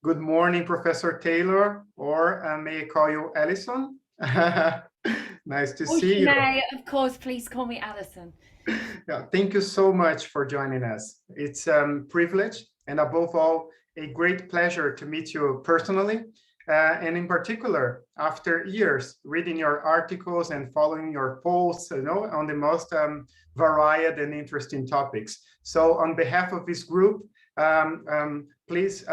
Good morning, Professor Taylor, or may I call you Alison? Nice to see you. May, of course, please call me Alison. Yeah, thank you so much for joining us. It's a privilege and above all, a great pleasure to meet you personally. And in particular, after years reading your articles and following your posts, on the most varied and interesting topics. So on behalf of this group, please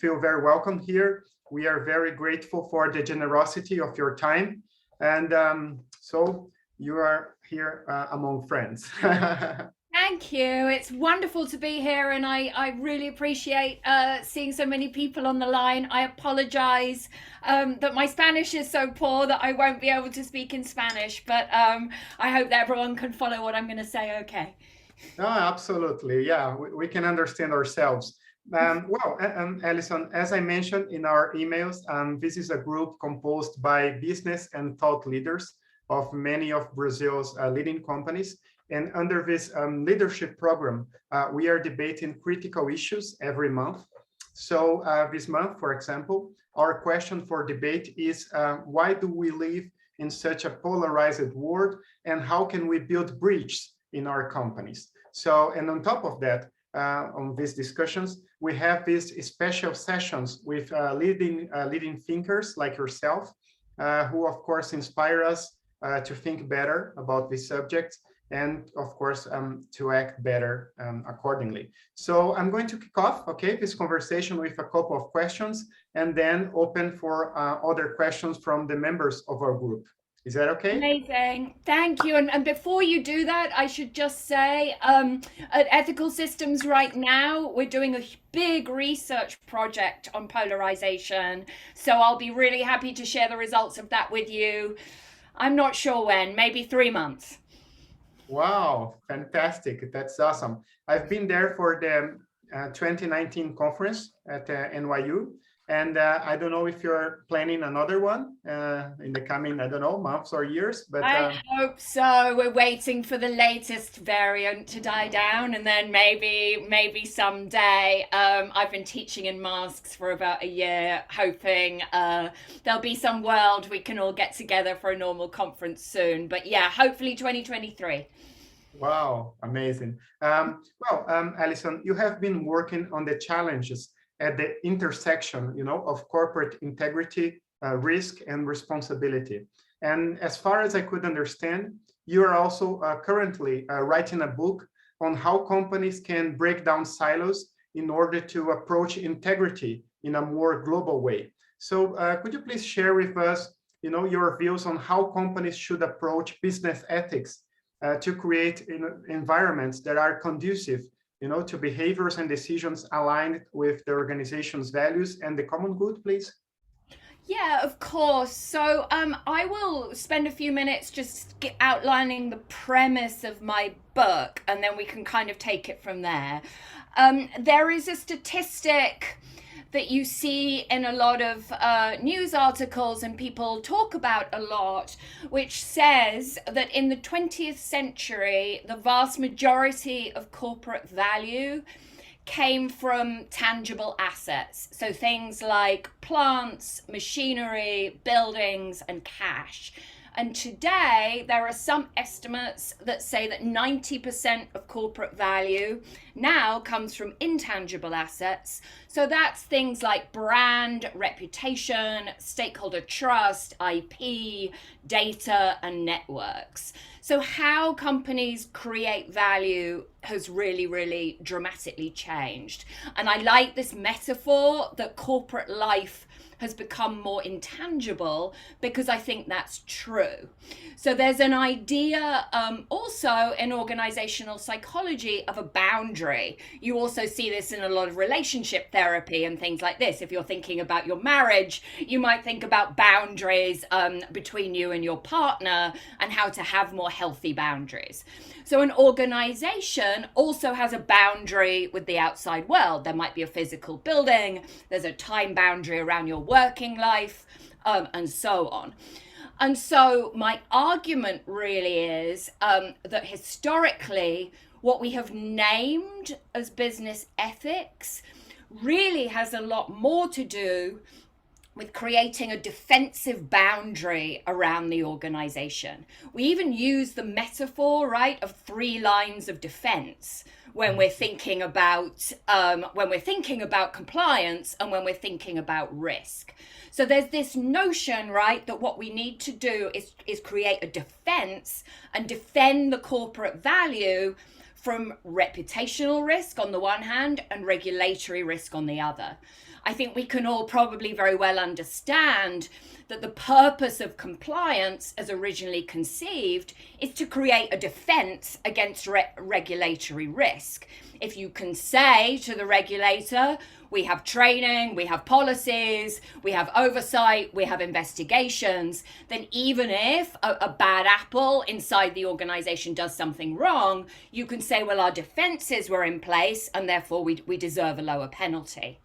feel very welcome here. We are very grateful for the generosity of your time. And so you are here among friends. Thank you. It's wonderful to be here, and I really appreciate seeing so many people on the line. I apologize that my Spanish is so poor that I won't be able to speak in Spanish, but I hope that everyone can follow what I'm going to say okay. No, absolutely. Yeah, we can understand ourselves. Alison, as I mentioned in our emails, this is a group composed by business and thought leaders of many of Brazil's leading companies. And under this leadership program, we are debating critical issues every month. So this month, for example, our question for debate is why do we live in such a polarized world, and how can we build bridges in our companies? So, and on top of that, on these discussions, we have these special sessions with leading thinkers like yourself, who of course inspire us to think better about these subjects and of course to act better accordingly. So I'm going to kick off, this conversation with a couple of questions and then open for other questions from the members of our group. Is that okay? Amazing. Thank you. And before you do that, I should just say at Ethical Systems right now, we're doing a big research project on polarization. So I'll be really happy to share the results of that with you. I'm not sure when, maybe 3 months. Wow, fantastic. That's awesome. I've been there for the 2019 conference at NYU. And I don't know if you're planning another one in the coming, I don't know, months or years, but I hope so. We're waiting for the latest variant to die down, and then maybe someday. I've been teaching in masks for about a year, hoping there'll be some world we can all get together for a normal conference soon. But yeah, hopefully 2023. Wow, amazing. Alison, you have been working on the challenges at the intersection, of corporate integrity, risk, and responsibility. And as far as I could understand, you are also currently writing a book on how companies can break down silos in order to approach integrity in a more global way. So could you please share with us, your views on how companies should approach business ethics to create environments that are conducive to behaviors and decisions aligned with the organization's values and the common good, please? Yeah, of course. So I will spend a few minutes just outlining the premise of my book, and then we can kind of take it from there. There is a statistic that you see in a lot of news articles and people talk about a lot, which says that in the 20th century, the vast majority of corporate value came from tangible assets. So things like plants, machinery, buildings, and cash. And today, there are some estimates that say that 90% of corporate value now comes from intangible assets. So that's things like brand, reputation, stakeholder trust, IP, data, and networks. So how companies create value has really, really dramatically changed. And I like this metaphor that corporate life has become more intangible, because I think that's true. So there's an idea also in organizational psychology of a boundary. You also see this in a lot of relationship therapy and things like this. If you're thinking about your marriage, you might think about boundaries between you and your partner and how to have more healthy boundaries. So an organization also has a boundary with the outside world. There might be a physical building, there's a time boundary around your working life, and so on. And so my argument really is that historically, what we have named as business ethics really has a lot more to do with creating a defensive boundary around the organization. We even use the metaphor, right, of 3 lines of defense when we're thinking about compliance and when we're thinking about risk. So there's this notion, right, that what we need to do is create a defense and defend the corporate value from reputational risk on the one hand and regulatory risk on the other. I think we can all probably very well understand that the purpose of compliance as originally conceived is to create a defense against regulatory risk. If you can say to the regulator, we have training, we have policies, we have oversight, we have investigations, then even if a bad apple inside the organization does something wrong, you can say, well, our defenses were in place and therefore we deserve a lower penalty.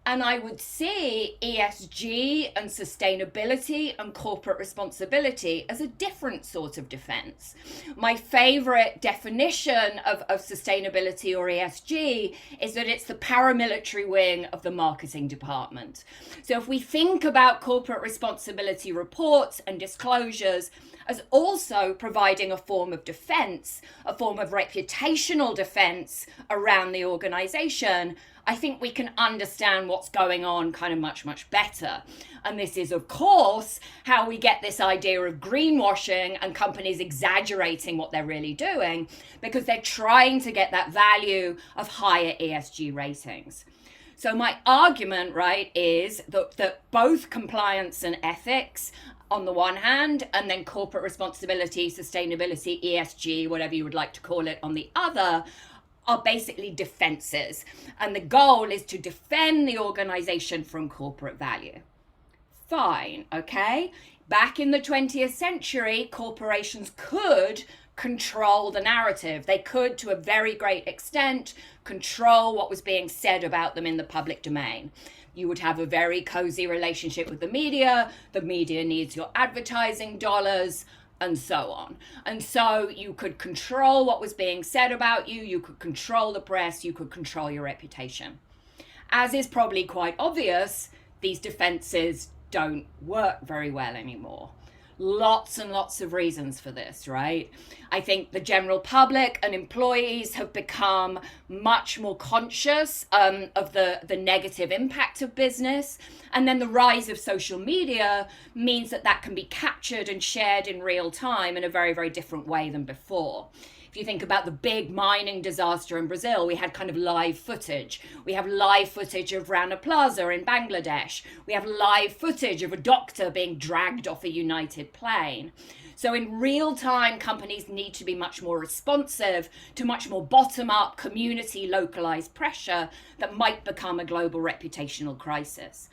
And I would see ESG and sustainability and corporate responsibility as a different sort of defense. My favorite definition of sustainability or ESG is that it's the paramilitary wing of the marketing department. So if we think about corporate responsibility reports and disclosures as also providing a form of defense, a form of reputational defense around the organization, I think we can understand what's going on kind of much, much better. And this is, of course, how we get this idea of greenwashing and companies exaggerating what they're really doing because they're trying to get that value of higher ESG ratings. So my argument, right, is that both compliance and ethics on the one hand, and then corporate responsibility, sustainability, ESG, whatever you would like to call it, on the other, are basically defenses. And the goal is to defend the organization from corporate value. Fine, okay? Back in the 20th century, corporations could control the narrative. They could, to a very great extent, control what was being said about them in the public domain. You would have a very cozy relationship with the media needs your advertising dollars, and so on. And so you could control what was being said about you, you could control the press, you could control your reputation. As is probably quite obvious, these defenses don't work very well anymore. Lots and lots of reasons for this, right? I think the general public and employees have become much more conscious of the negative impact of business. And then the rise of social media means that can be captured and shared in real time in a very, very different way than before. If you think about the big mining disaster in Brazil, we had kind of live footage. We have live footage of Rana Plaza in Bangladesh. We have live footage of a doctor being dragged off a United plane. So in real time, companies need to be much more responsive to much more bottom-up, community localized pressure that might become a global reputational crisis.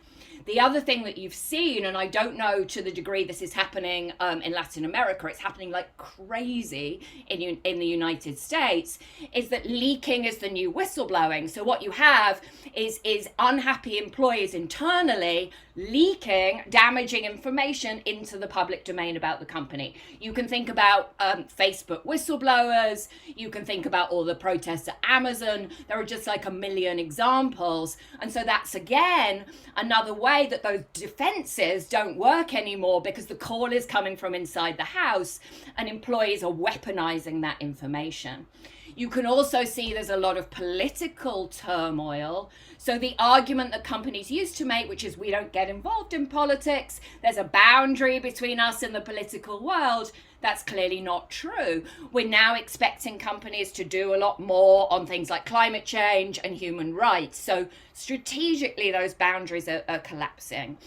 The other thing that you've seen, and I don't know to the degree this is happening in Latin America, it's happening like crazy in the United States, is that leaking is the new whistleblowing. So what you have is unhappy employees internally leaking damaging information into the public domain about the company. You can think about Facebook whistleblowers. You can think about all the protests at Amazon. There are just like a million examples. And so that's, again, another way that those defenses don't work anymore because the call is coming from inside the house and employees are weaponizing that information. You can also see there's a lot of political turmoil. So the argument that companies used to make, which is we don't get involved in politics, there's a boundary between us and the political world, that's clearly not true. We're now expecting companies to do a lot more on things like climate change and human rights. So strategically, those boundaries are collapsing.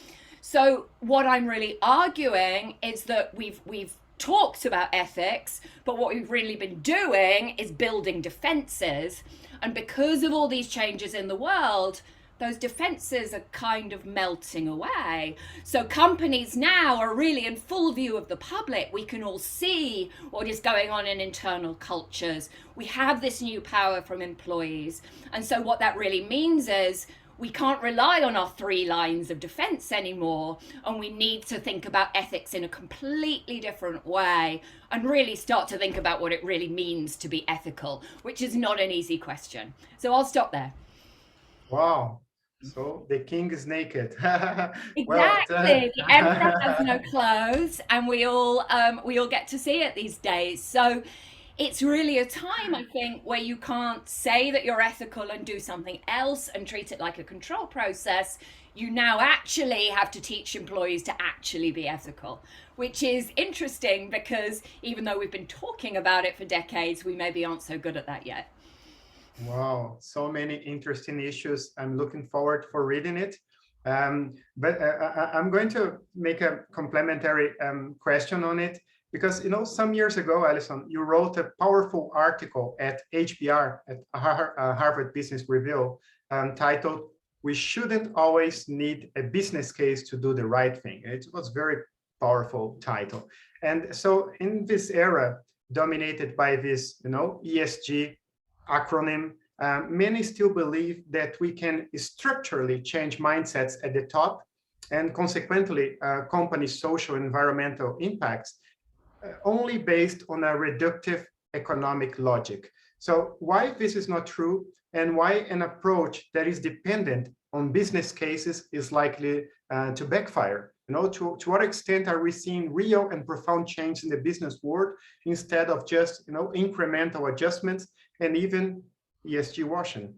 So what I'm really arguing is that we've talked about ethics, but what we've really been doing is building defenses. And because of all these changes in the world, those defenses are kind of melting away. So companies now are really in full view of the public. We can all see what is going on in internal cultures. We have this new power from employees. And so what that really means is we can't rely on our 3 lines of defense anymore, and we need to think about ethics in a completely different way and really start to think about what it really means to be ethical, which is not an easy question. So I'll stop there. Wow. So the king is naked. Well, Exactly. The emperor has no clothes, and we all get to see it these days. So it's really a time, I think, where you can't say that you're ethical and do something else and treat it like a control process. You now actually have to teach employees to actually be ethical, which is interesting because even though we've been talking about it for decades, we maybe aren't so good at that yet. wow, so many interesting issues. I'm looking forward for reading it. But I'm going to make a complementary question on it because, some years ago, Alison, you wrote a powerful article at HBR, at Harvard Business Review, titled, "We Shouldn't Always Need a Business Case to Do the Right Thing." It was very powerful title. And so in this era dominated by this, ESG acronym, many still believe that we can structurally change mindsets at the top and consequently companies' social and environmental impacts only based on a reductive economic logic. So why this is not true and why an approach that is dependent on business cases is likely to backfire? To what extent are we seeing real and profound change in the business world instead of just, incremental adjustments and even ESG washing?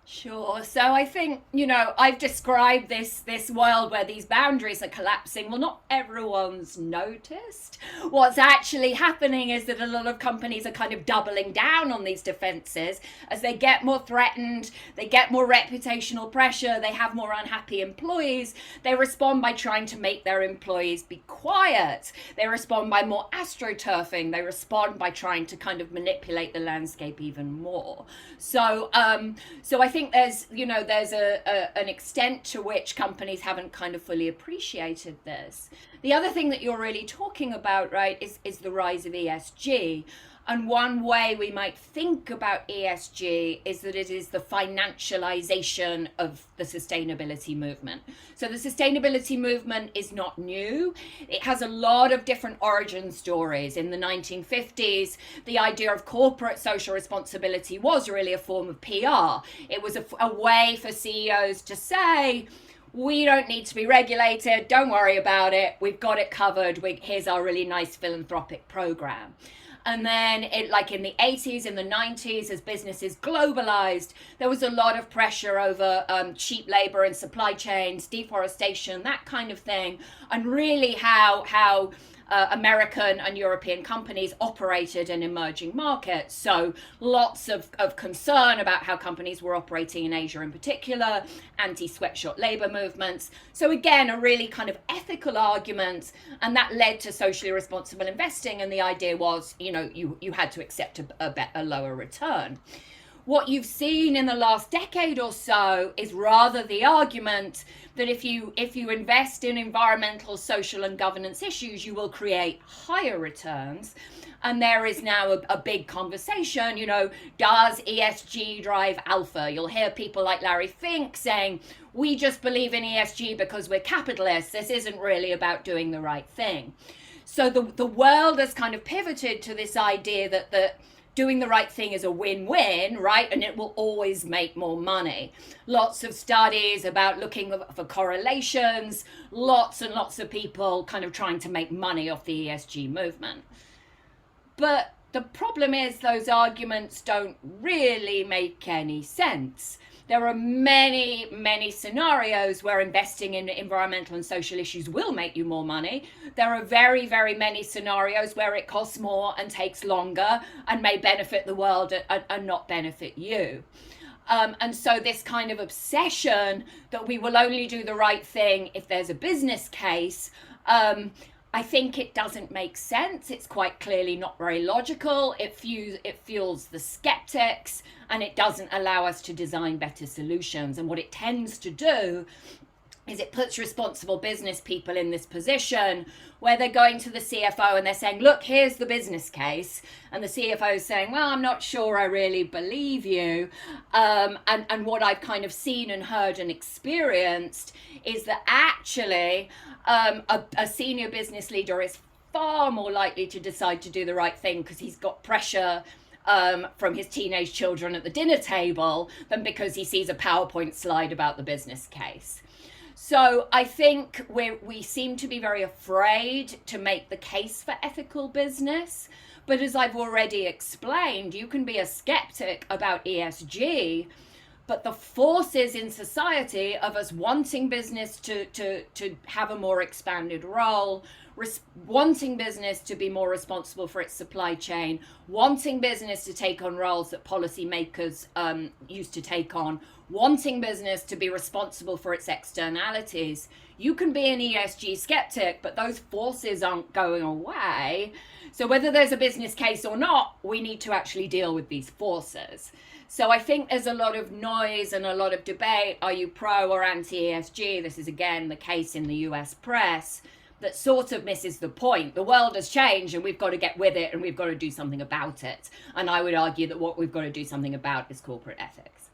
Sure. So I think, I've described this world where these boundaries are collapsing. Well, not everyone's noticed. What's actually happening is that a lot of companies are kind of doubling down on these defenses as they get more threatened, they get more reputational pressure, they have more unhappy employees. They respond by trying to make their employees be quiet. They respond by more astroturfing. They respond by trying to kind of manipulate the landscape even more. So I think there's an extent to which companies haven't kind of fully appreciated this. The other thing that you're really talking about, right, is the rise of ESG. And one way we might think about ESG is that it is the financialization of the sustainability movement. So the sustainability movement is not new. It has a lot of different origin stories. In the 1950s, the idea of corporate social responsibility was really a form of PR. It was a way for CEOs to say, we don't need to be regulated. Don't worry about it. We've got it covered. Here's our really nice philanthropic program. And then like in the 80s, in the 90s, as businesses globalized, there was a lot of pressure over cheap labor and supply chains, deforestation, that kind of thing. And really how American and European companies operated in emerging markets. So lots of concern about how companies were operating in Asia in particular, anti-sweatshop labor movements. So again, a really kind of ethical argument, and that led to socially responsible investing. And the idea was, you had to accept a lower return. What you've seen in the last decade or so is rather the argument that if you invest in environmental, social, and governance issues, you will create higher returns. And there is now a big conversation, does ESG drive alpha? You'll hear people like Larry Fink saying, we just believe in ESG because we're capitalists. This isn't really about doing the right thing. So the world has kind of pivoted to this idea that doing the right thing is a win-win, right? And it will always make more money. Lots of studies about looking for correlations, lots and lots of people kind of trying to make money off the ESG movement. But the problem is those arguments don't really make any sense. There are many, many scenarios where investing in environmental and social issues will make you more money. There are very, very many scenarios where it costs more and takes longer and may benefit the world and not benefit you. And so this kind of obsession that we will only do the right thing if there's a business case, I think it doesn't make sense. It's quite clearly not very logical. It fuels the skeptics, and it doesn't allow us to design better solutions. And what it tends to do is it puts responsible business people in this position where they're going to the CFO and they're saying, look, here's the business case. And the CFO is saying, well, I'm not sure I really believe you. And what I've kind of seen and heard and experienced is that actually a senior business leader is far more likely to decide to do the right thing because he's got pressure from his teenage children at the dinner table than because he sees a PowerPoint slide about the business case. So I think we seem to be very afraid to make the case for ethical business. But as I've already explained, you can be a skeptic about ESG, but the forces in society of us wanting business to have a more expanded role, wanting business to be more responsible for its supply chain, wanting business to take on roles that policymakers used to take on, wanting business to be responsible for its externalities. You can be an ESG skeptic, but those forces aren't going away. So whether there's a business case or not, we need to actually deal with these forces. So I think there's a lot of noise and a lot of debate. Are you pro or anti-ESG? This is again the case in the US press that sort of misses the point. The world has changed and we've got to get with it and we've got to do something about it. And I would argue that what we've got to do something about is corporate ethics.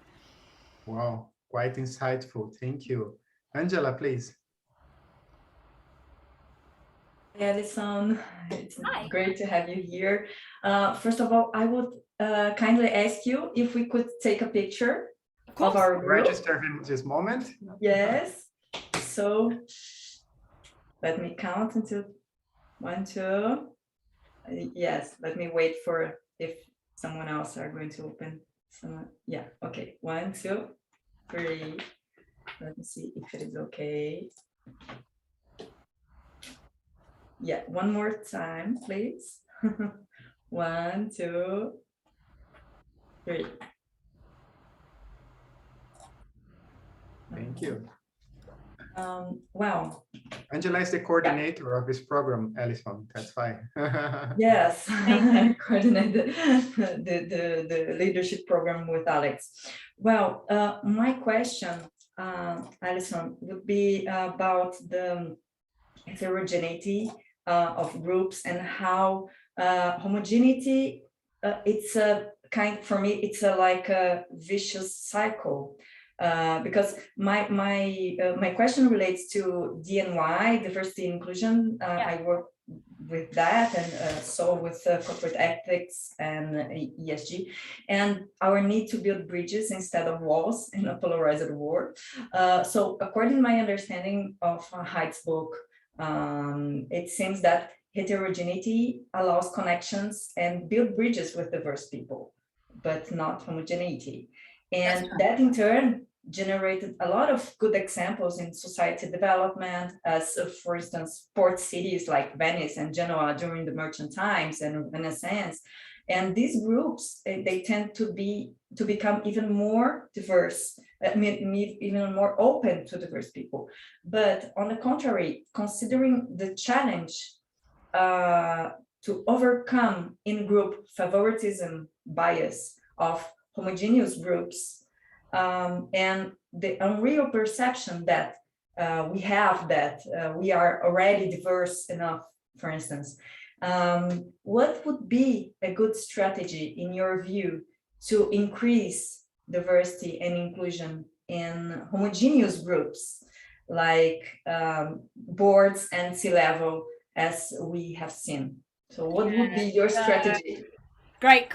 Wow, quite insightful. Thank you. Angela, please. Alison, it's Hi. great to have you here. First of all, I would kindly ask you if we could take a picture of our group. Register in this moment. Yes. So let me count until 1, 2. Yes, let me wait for if someone else are going to open. Someone, yeah, okay. 1, 2, 3. Let me see if it is okay. Yeah, one more time, please. 1, 2, 3. Thank you. Wow. Angela is the coordinator of this program, Alison. That's fine. Yes, I coordinate the leadership program with Alex. Well, my question, Alison, would be about the heterogeneity of groups and how homogeneity, it's a kind, for me, it's like a vicious cycle. Because my question relates to D&Y, diversity and inclusion. I work with that and so with corporate ethics and ESG, and our need to build bridges instead of walls in a polarized world. So according to my understanding of Haidt's book, it seems that heterogeneity allows connections and build bridges with diverse people, but not homogeneity. And that in turn generated a lot of good examples in society development, as for instance, port cities like Venice and Genoa during the merchant times and Renaissance. And these groups, they tend to become even more diverse, even more open to diverse people. But on the contrary, considering the challenge to overcome in-group favoritism bias of homogeneous groups, and the unreal perception that we have that we are already diverse enough, for instance, what would be a good strategy in your view to increase diversity and inclusion in homogeneous groups like boards and C-level, as we have seen? So what would be your strategy? Great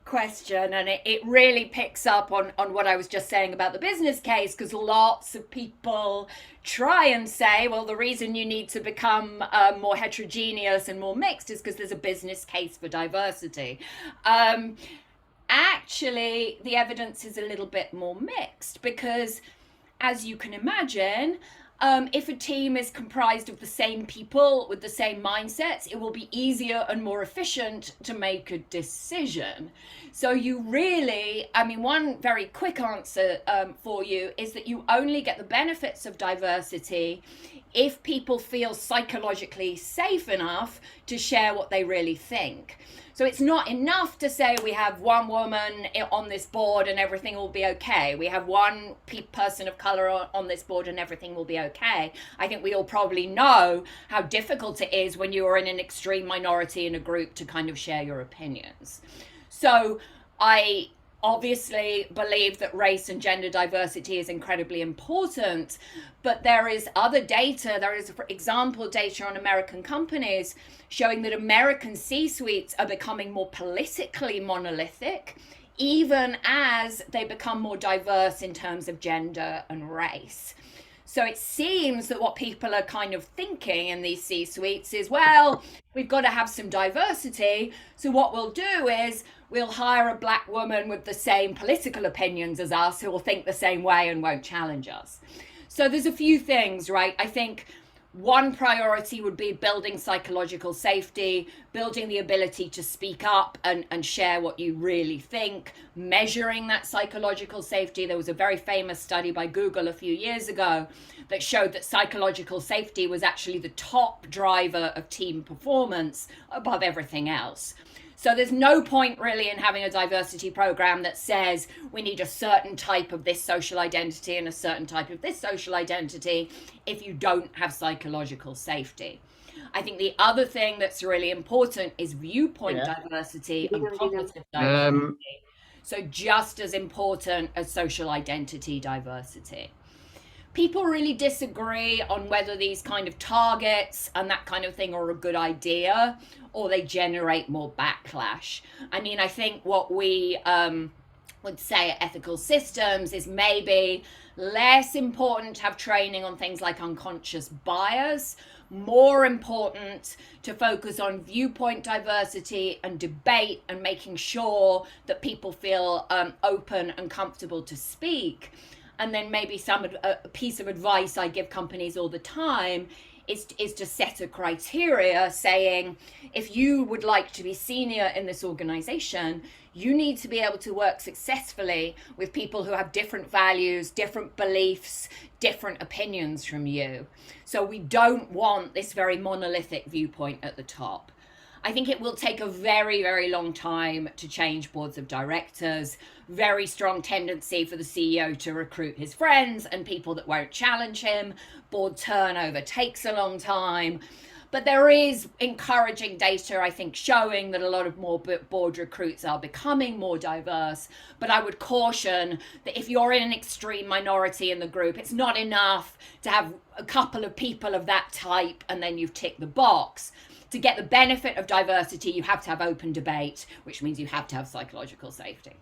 question. And it really picks up on what I was just saying about the business case, because lots of people try and say, well, the reason you need to become more heterogeneous and more mixed is because there's a business case for diversity. Actually, the evidence is a little bit more mixed because, as you can imagine, if a team is comprised of the same people with the same mindsets, it will be easier and more efficient to make a decision. So you really, one very quick answer for you is that you only get the benefits of diversity if people feel psychologically safe enough to share what they really think. So it's not enough to say we have one woman on this board and everything will be okay. We have one person of color on this board and everything will be okay. I think we all probably know how difficult it is when you are in an extreme minority in a group to kind of share your opinions. So I obviously believe that race and gender diversity is incredibly important, but there is other data. There is, for example, data on American companies showing that American C-suites are becoming more politically monolithic, even as they become more diverse in terms of gender and race. So it seems that what people are kind of thinking in these C-suites is, well, we've got to have some diversity. So what we'll do is we'll hire a black woman with the same political opinions as us who will think the same way and won't challenge us. So there's a few things, right? I think one priority would be building psychological safety, building the ability to speak up and share what you really think, measuring that psychological safety. There was a very famous study by Google a few years ago that showed that psychological safety was actually the top driver of team performance above everything else. So there's no point really in having a diversity program that says we need a certain type of this social identity and a certain type of this social identity if you don't have psychological safety. I think the other thing that's really important is viewpoint diversity and cognitive diversity. So just as important as social identity diversity. People really disagree on whether these kind of targets and that kind of thing are a good idea or they generate more backlash. I mean, I think what we would say at Ethical Systems is maybe less important to have training on things like unconscious bias, more important to focus on viewpoint diversity and debate and making sure that people feel open and comfortable to speak. And then maybe a piece of advice I give companies all the time is to set a criteria saying, if you would like to be senior in this organization, you need to be able to work successfully with people who have different values, different beliefs, different opinions from you. So we don't want this very monolithic viewpoint at the top. I think it will take a very, very long time to change boards of directors, very strong tendency for the CEO to recruit his friends and people that won't challenge him. Board turnover takes a long time. But there is encouraging data, I think, showing that a lot of more board recruits are becoming more diverse. But I would caution that if you're in an extreme minority in the group, it's not enough to have a couple of people of that type and then you've ticked the box. To get the benefit of diversity, you have to have open debate, which means you have to have psychological safety.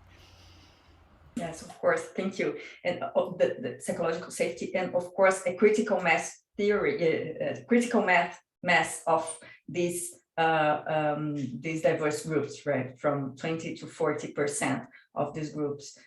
Yes, of course. Thank you. And the psychological safety, and of course, a critical mass theory, critical mass of these diverse groups, right? From 20 to 40% of these groups.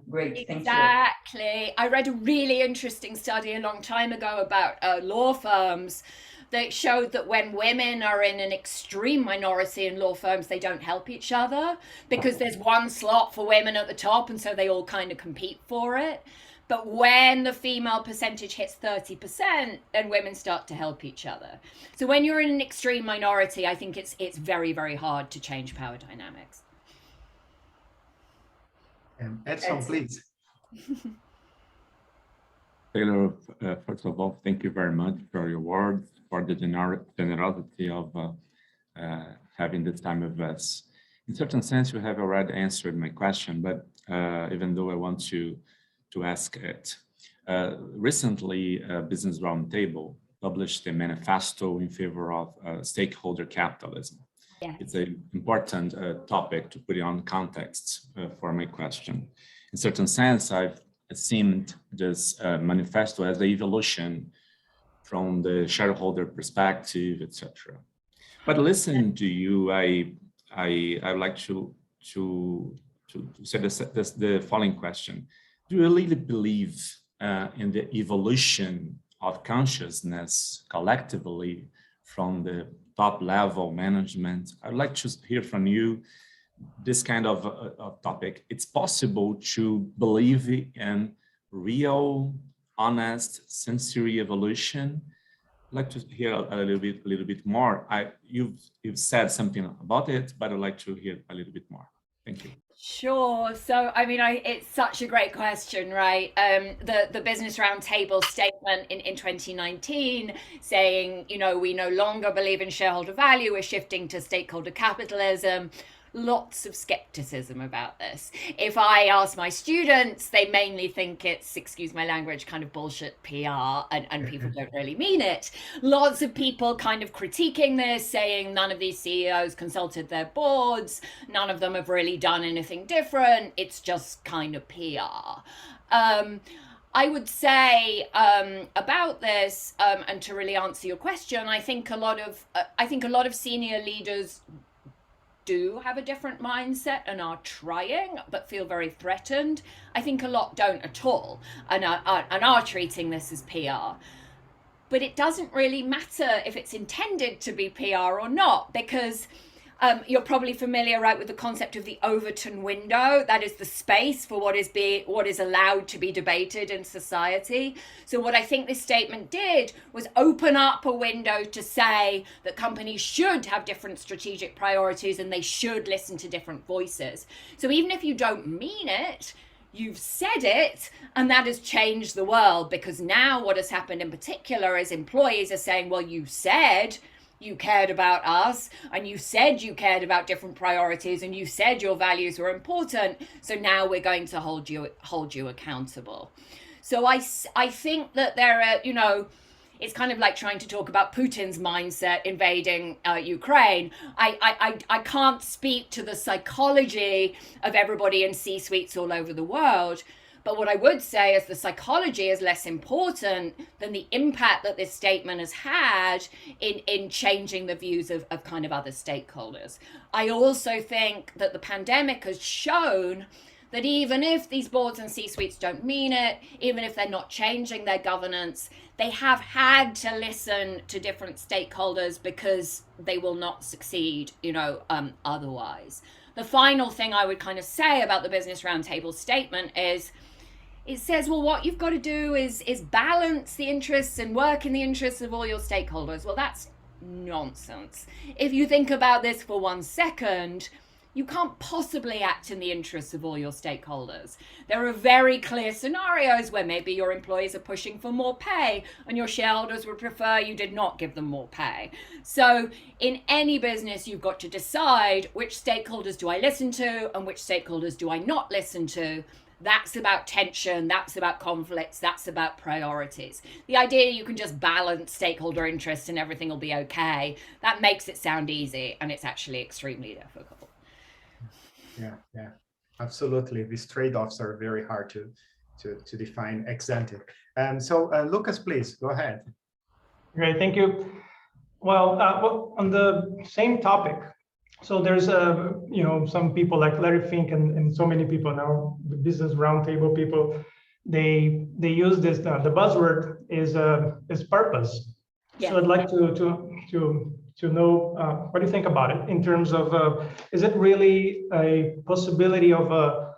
Great, thank you. Exactly. I read a really interesting study a long time ago about law firms that showed that when women are in an extreme minority in law firms, they don't help each other because there's one slot for women at the top, and so they all kind of compete for it. But when the female percentage hits 30%, then women start to help each other. So when you're in an extreme minority, I think it's very, very hard to change power dynamics. Edson, please. Taylor, first of all, thank you very much for your words, for the generosity of having this time with us. In certain sense, you have already answered my question, but even though I want to ask it. Recently, Business Roundtable published a manifesto in favor of stakeholder capitalism. Yeah. It's an important topic to put it on context for my question. In certain sense, I've seen this manifesto as the evolution from the shareholder perspective, etc. But listening to you, I like to say the following question. Do you really believe in the evolution of consciousness collectively from the top level management? I'd like to hear from you this kind of topic. It's possible to believe in real, honest, sincere evolution. I'd like to hear a little bit more. You've said something about it, but I'd like to hear a little bit more. Thank you. Sure. So, I mean, it's such a great question, right? The Business Roundtable statement in 2019 saying, you know, we no longer believe in shareholder value, we're shifting to stakeholder capitalism, lots of skepticism about this. If I ask my students, they mainly think it's, excuse my language, kind of bullshit PR, and people don't really mean it. Lots of people kind of critiquing this, saying none of these CEOs consulted their boards, none of them have really done anything different, it's just kind of PR. I would say about this, and to really answer your question, I think a lot of senior leaders do have a different mindset and are trying, but feel very threatened. I think a lot don't at all, and are treating this as PR. But it doesn't really matter if it's intended to be PR or not, because you're probably familiar, right, with the concept of the Overton window. That is the space for what is allowed to be debated in society. So what I think this statement did was open up a window to say that companies should have different strategic priorities and they should listen to different voices. So even if you don't mean it, you've said it, and that has changed the world, because now what has happened in particular is employees are saying, well, you said you cared about us, and you said you cared about different priorities, and you said your values were important, so now we're going to hold you accountable. So I think that there are, it's kind of like trying to talk about Putin's mindset invading Ukraine. I can't speak to the psychology of everybody in C-suites all over the world, but what I would say is the psychology is less important than the impact that this statement has had in changing the views of kind of other stakeholders. I also think that the pandemic has shown that even if these boards and C-suites don't mean it, even if they're not changing their governance, they have had to listen to different stakeholders because they will not succeed, otherwise. The final thing I would kind of say about the Business Roundtable statement is, it says, well, what you've got to do is balance the interests and work in the interests of all your stakeholders. Well, that's nonsense. If you think about this for 1 second, you can't possibly act in the interests of all your stakeholders. There are very clear scenarios where maybe your employees are pushing for more pay and your shareholders would prefer you did not give them more pay. So in any business, you've got to decide which stakeholders do I listen to and which stakeholders do I not listen to. That's about tension, that's about conflicts, that's about priorities. The idea you can just balance stakeholder interests and everything will be okay, that makes it sound easy, and it's actually extremely difficult. Yeah, absolutely. These trade-offs are very hard to define exactly. So Lucas, please, go ahead. Great, thank you. Well, on the same topic, so there's some people like Larry Fink and so many people now, the Business Roundtable people, they use this. The buzzword is purpose. Yeah. So I'd like to know what do you think about it in terms of is it really a possibility of a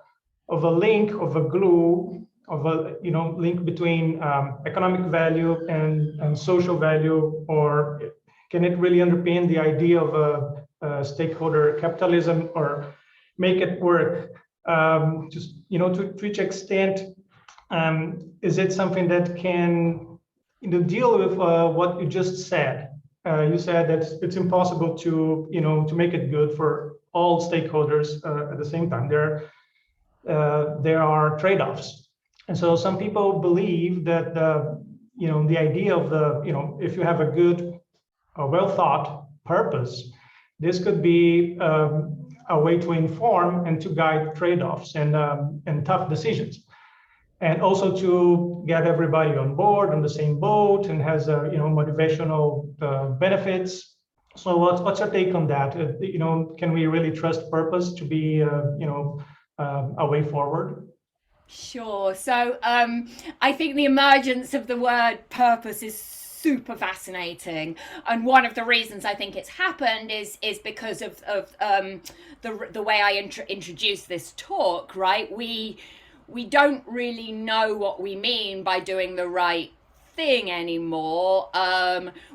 link, of a glue, of a link between economic value and social value, or can it really underpin the idea of a stakeholder capitalism, or make it work? To which extent is it something that can deal with what you just said? You said that it's impossible to make it good for all stakeholders at the same time. There are trade-offs, and so some people believe that the idea of if you have a good, well thought purpose, this could be a way to inform and to guide trade-offs and tough decisions, and also to get everybody on board on the same boat and has motivational benefits. So what's your take on that? Can we really trust purpose to be a way forward? Sure. So I think the emergence of the word purpose is super fascinating, and one of the reasons I think it's happened is because of the way I introduced this talk, right? We don't really know what we mean by doing the right thing anymore.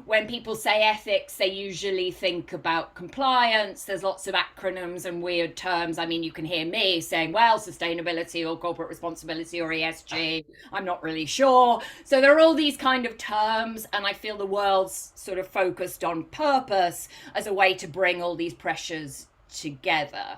When people say ethics, they usually think about compliance. There's lots of acronyms and weird terms. I mean, you can hear me saying, well, sustainability or corporate responsibility or ESG, I'm not really sure. So there are all these kind of terms, and I feel the world's sort of focused on purpose as a way to bring all these pressures together.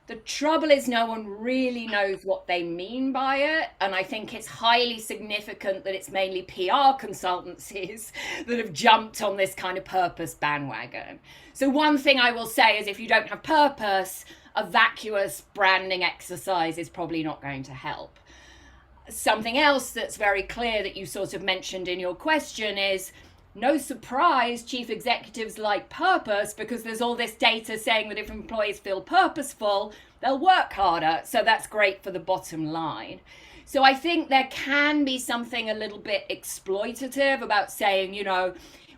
The trouble is no one really knows what they mean by it. And I think it's highly significant that it's mainly PR consultancies that have jumped on this kind of purpose bandwagon. So one thing I will say is if you don't have purpose, a vacuous branding exercise is probably not going to help. Something else that's very clear that you sort of mentioned in your question is, no surprise chief executives like purpose, because there's all this data saying that if employees feel purposeful, they'll work harder. So that's great for the bottom line. So I think there can be something a little bit exploitative about saying, you know,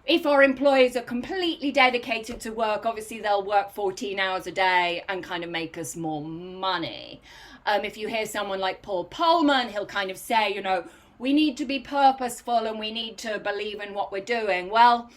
if our employees are completely dedicated to work, obviously they'll work 14 hours a day and kind of make us more money. If you hear someone like Paul Polman, he'll kind of say, you know, we need to be purposeful and we need to believe in what we're doing. Well,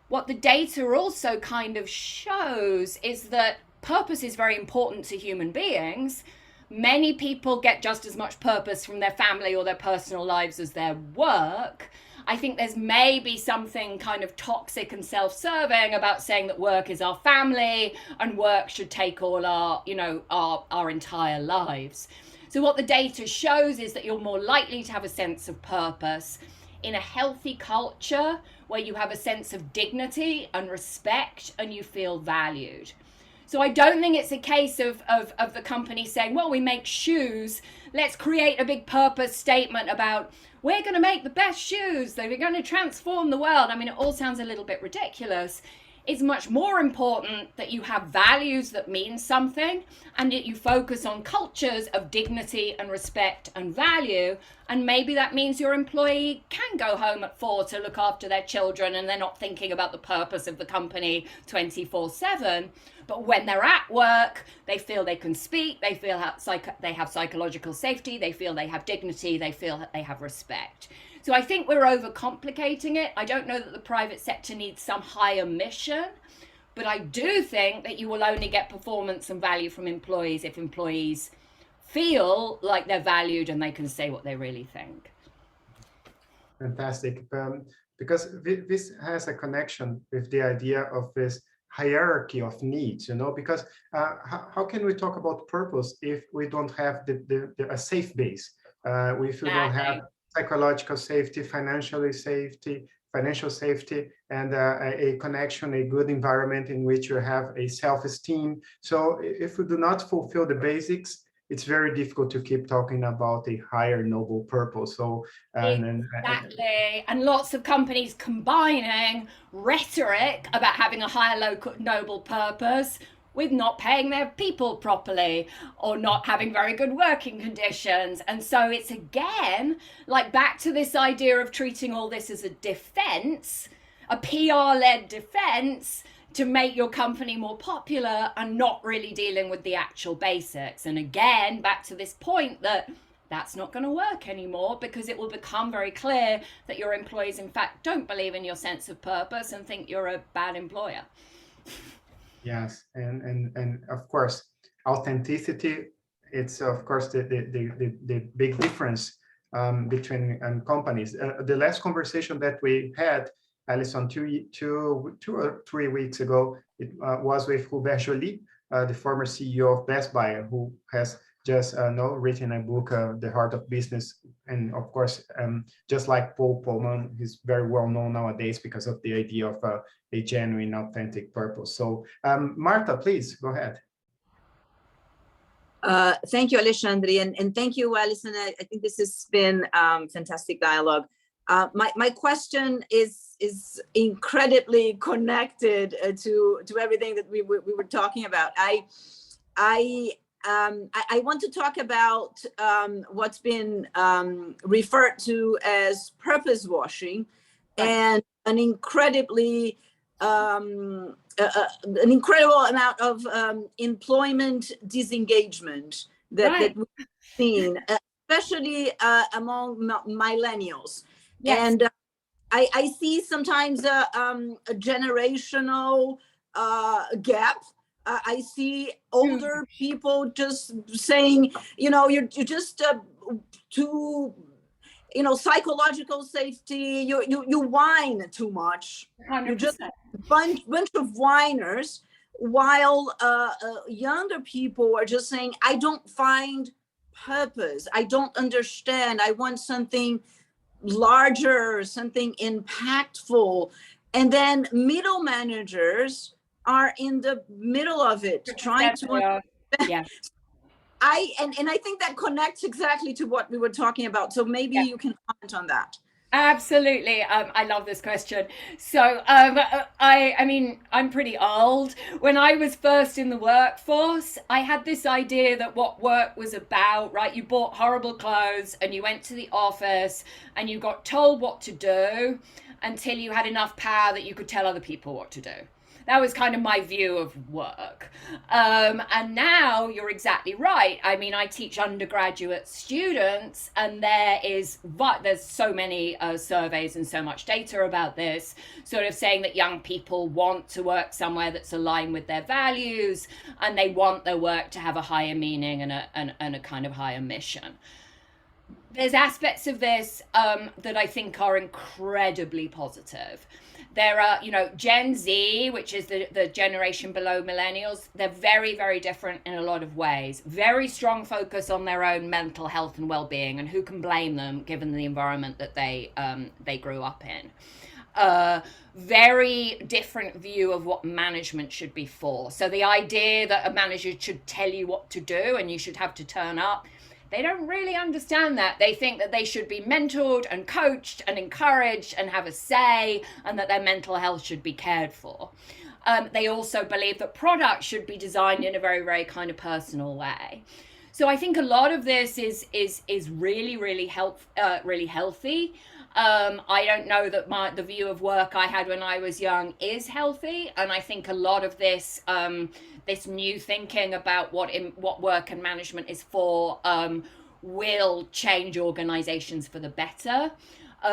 what the data also kind of shows is that purpose is very important to human beings. Many people get just as much purpose from their family or their personal lives as their work. I think there's maybe something kind of toxic and self-serving about saying that work is our family and work should take all our, you know, our entire lives. So what the data shows is that you're more likely to have a sense of purpose in a healthy culture where you have a sense of dignity and respect and you feel valued. So I don't think it's a case of the company saying, well, we make shoes, let's create a big purpose statement about we're going to make the best shoes, that we're going to transform the world. I mean, it all sounds a little bit ridiculous. It's much more important that you have values that mean something and that you focus on cultures of dignity and respect and value. And maybe that means your employee can go home at 4 to look after their children and they're not thinking about the purpose of the company 24/7. But when they're at work, they feel they can speak, they feel they have psychological safety, they feel they have dignity, they feel that they have respect. So I think we're overcomplicating it. I don't know that the private sector needs some higher mission, but I do think that you will only get performance and value from employees if employees feel like they're valued and they can say what they really think. Fantastic. Because this has a connection with the idea of this hierarchy of needs, you know, because how can we talk about purpose if we don't have a safe base? If we don't have psychological safety, financial safety, and a connection, a good environment in which you have a self-esteem. So if we do not fulfill the basics, it's very difficult to keep talking about a higher noble purpose. So exactly, and lots of companies combining rhetoric about having a higher noble purpose with not paying their people properly or not having very good working conditions. And so it's again, like back to this idea of treating all this as a defense, a PR-led defense to make your company more popular and not really dealing with the actual basics. And again, back to this point that that's not going to work anymore because it will become very clear that your employees, in fact, don't believe in your sense of purpose and think you're a bad employer. Yes, and of course, authenticity. It's of course the big difference between companies. The last conversation that we had, Alison, two or 3 weeks ago, it was with Hubert Joly, the former CEO of Best Buy, who has just written a book, The Heart of Business. And of course, just like Paul Polman, he's very well known nowadays because of the idea of a genuine, authentic purpose. So Marta, please go ahead. Thank you, Alexandre, and thank you, Alison. I think this has been fantastic dialogue. My question is incredibly connected to everything that we were talking about. I want to talk about what's been referred to as purpose washing, and an incredible amount of employment disengagement that we've seen, especially among millennials. Yes. And I see sometimes a generational gap. I see older people just saying, you're just too, psychological safety. You whine too much. 100%. You're just a bunch of whiners. while younger people are just saying, I don't find purpose, I don't understand, I want something larger, something impactful. And then middle managers are in the middle of it, trying to yeah. and I think that connects exactly to what we were talking about. So maybe you can comment on that. Absolutely. I love this question. So I mean, I'm pretty old. When I was first in the workforce, I had this idea that what work was about, right? You bought horrible clothes and you went to the office and you got told what to do until you had enough power that you could tell other people what to do. That was kind of my view of work. And now you're exactly right. I mean, I teach undergraduate students, and there's so many surveys and so much data about this, sort of saying that young people want to work somewhere that's aligned with their values, and they want their work to have a higher meaning and a kind of higher mission. There's aspects of this that I think are incredibly positive. There are, Gen Z, which is the generation below millennials. They're very, very different in a lot of ways. Very strong focus on their own mental health and well-being, and who can blame them given the environment that they grew up in. Very different view of what management should be for. So the idea that a manager should tell you what to do and you should have to turn up, they don't really understand that. They think that they should be mentored and coached and encouraged and have a say, and that their mental health should be cared for. They also believe that products should be designed in a very, very kind of personal way. So I think a lot of this is really, really really healthy. I don't know that the view of work I had when I was young is healthy, and I think a lot of this this new thinking about what work and management is for will change organizations for the better.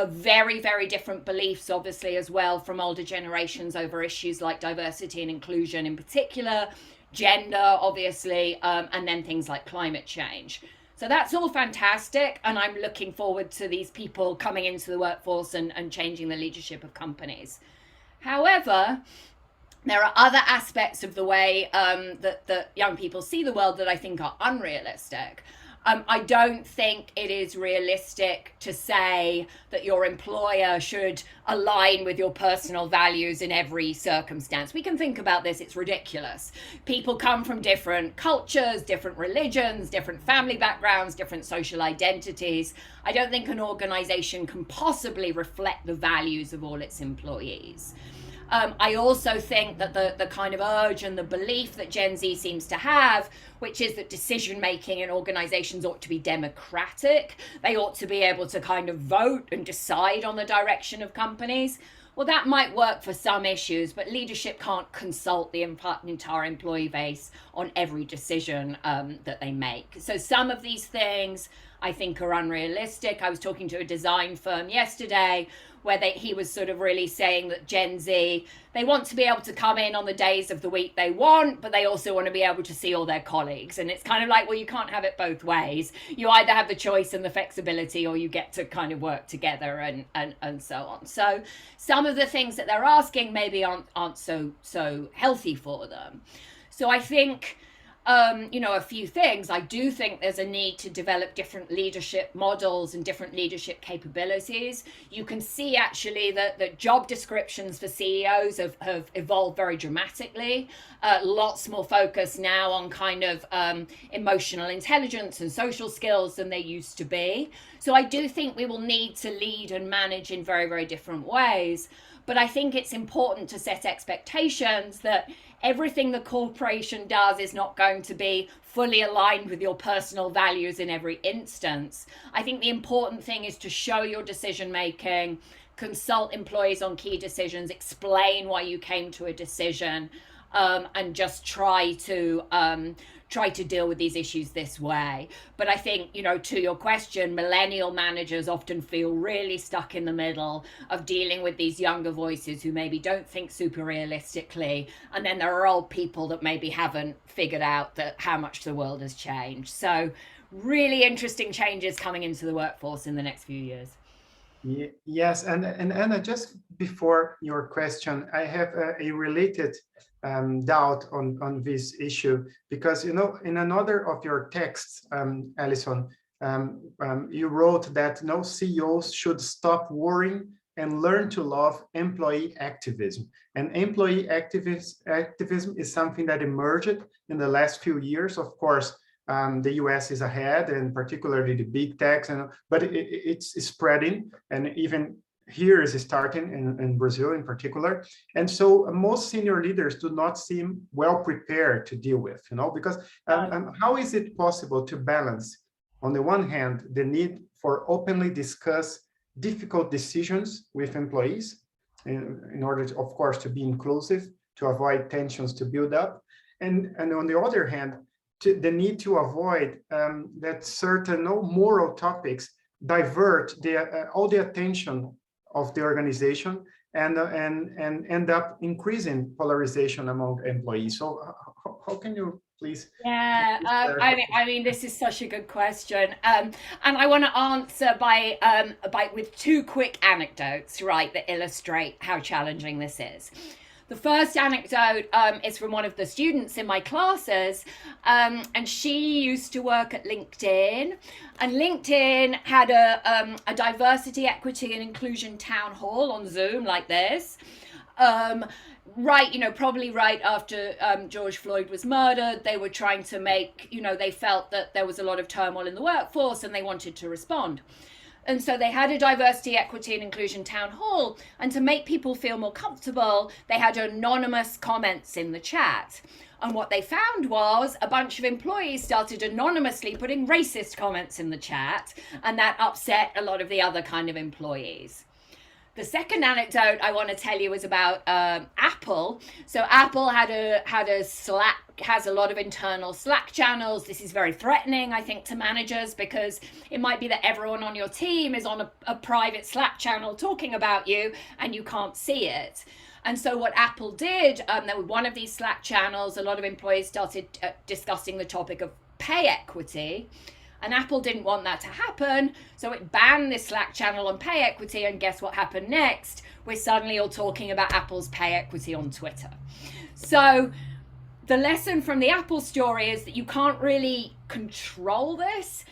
Very, very different beliefs, obviously, as well, from older generations over issues like diversity and inclusion in particular, gender, obviously, and then things like climate change. So that's all fantastic, and I'm looking forward to these people coming into the workforce and changing the leadership of companies. However, there are other aspects of the way that young people see the world that I think are unrealistic. I don't think it is realistic to say that your employer should align with your personal values in every circumstance. We can think about this, it's ridiculous. People come from different cultures, different religions, different family backgrounds, different social identities. I don't think an organization can possibly reflect the values of all its employees. I also think that the kind of urge and the belief that Gen Z seems to have, which is that decision-making in organizations ought to be democratic, they ought to be able to kind of vote and decide on the direction of companies. Well, that might work for some issues, but leadership can't consult the entire employee base on every decision that they make. So some of these things I think are unrealistic. I was talking to a design firm yesterday where he was sort of really saying that Gen Z, they want to be able to come in on the days of the week they want, but they also want to be able to see all their colleagues. And it's kind of like, well, you can't have it both ways. You either have the choice and the flexibility, or you get to kind of work together and so on. So some of the things that they're asking maybe aren't so healthy for them. So I think, a few things. I do think there's a need to develop different leadership models and different leadership capabilities. You can see actually that the job descriptions for CEOs have evolved very dramatically. Lots more focus now on kind of emotional intelligence and social skills than they used to be. So I do think we will need to lead and manage in very, very different ways. But I think it's important to set expectations that everything the corporation does is not going to be fully aligned with your personal values in every instance. I think the important thing is to show your decision making, consult employees on key decisions, explain why you came to a decision, and just try to deal with these issues this way. But I think, to your question, millennial managers often feel really stuck in the middle of dealing with these younger voices who maybe don't think super realistically. And then there are old people that maybe haven't figured out how much the world has changed. So really interesting changes coming into the workforce in the next few years. Yes, and Anna, just before your question, I have a related doubt on this issue, because in another of your texts, Alison, you wrote that no CEOs should stop worrying and learn to love employee activism. And employee activism is something that emerged in the last few years. Of course, the US is ahead, and particularly the big techs, but it's spreading, and even here is starting in Brazil in particular. And so most senior leaders do not seem well prepared to deal with, because how is it possible to balance, on the one hand, the need for openly discuss difficult decisions with employees in order to, of course, to be inclusive, to avoid tensions to build up, and on the other hand, the need to avoid that certain moral topics divert all the attention of the organization and end up increasing polarization among employees. So how can you please? Yeah, I mean, this is such a good question, and I want to answer by with two quick anecdotes, right, that illustrate how challenging this is. The first anecdote is from one of the students in my classes, and she used to work at LinkedIn, and LinkedIn had a diversity, equity, and inclusion town hall on Zoom like this. Right, probably right after George Floyd was murdered, they were trying to make, they felt that there was a lot of turmoil in the workforce and they wanted to respond. And so they had a diversity, equity, and inclusion town hall. And to make people feel more comfortable, they had anonymous comments in the chat. And what they found was a bunch of employees started anonymously putting racist comments in the chat. And that upset a lot of the other kind of employees. The second anecdote I want to tell you is about Apple. So Apple has a lot of internal Slack channels. This is very threatening, I think, to managers, because it might be that everyone on your team is on a private Slack channel talking about you and you can't see it. And so what Apple did, there was one of these Slack channels, a lot of employees started discussing the topic of pay equity. And Apple didn't want that to happen, so it banned this Slack channel on pay equity, and guess what happened next? We're suddenly all talking about Apple's pay equity on Twitter. So the lesson from the Apple story is that you can't really control this,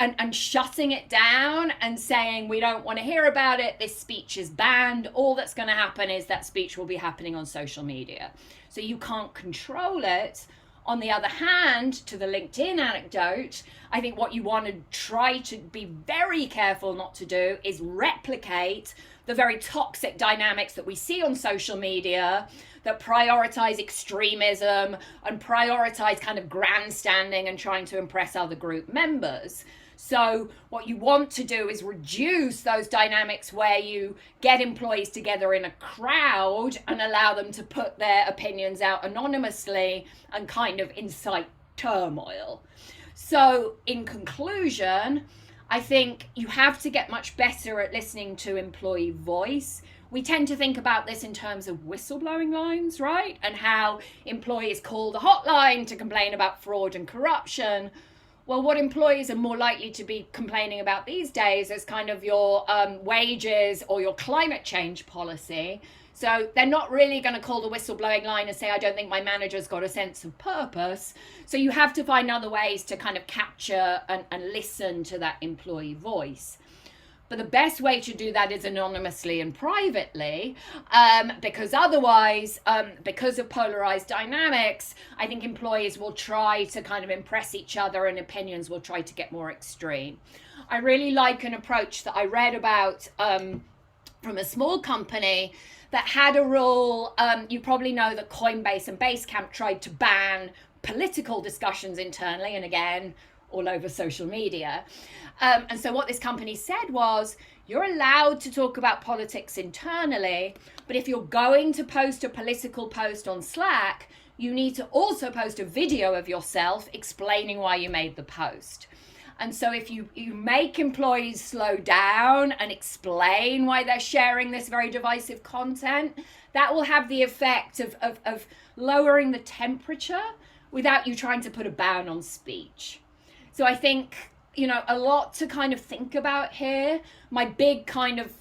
and shutting it down and saying, we don't want to hear about it, this speech is banned. All that's going to happen is that speech will be happening on social media. So you can't control it. On the other hand, to the LinkedIn anecdote, I think what you want to try to be very careful not to do is replicate the very toxic dynamics that we see on social media that prioritize extremism and prioritize kind of grandstanding and trying to impress other group members. So what you want to do is reduce those dynamics where you get employees together in a crowd and allow them to put their opinions out anonymously and kind of incite turmoil. So in conclusion, I think you have to get much better at listening to employee voice. We tend to think about this in terms of whistleblowing lines, right? And how employees call the hotline to complain about fraud and corruption. Well, what employees are more likely to be complaining about these days is kind of your wages or your climate change policy. So they're not really going to call the whistleblowing line and say, I don't think my manager's got a sense of purpose. So you have to find other ways to kind of capture and listen to that employee voice. But the best way to do that is anonymously and privately, because otherwise, because of polarized dynamics, I think employees will try to kind of impress each other and opinions will try to get more extreme. I really like an approach that I read about from a small company that had a rule. You probably know that Coinbase and Basecamp tried to ban political discussions internally, and again, all over social media. And so what this company said was, you're allowed to talk about politics internally, but if you're going to post a political post on Slack, you need to also post a video of yourself explaining why you made the post. And so if you make employees slow down and explain why they're sharing this very divisive content, that will have the effect of lowering the temperature without you trying to put a ban on speech. So I think a lot to kind of think about here. My big kind of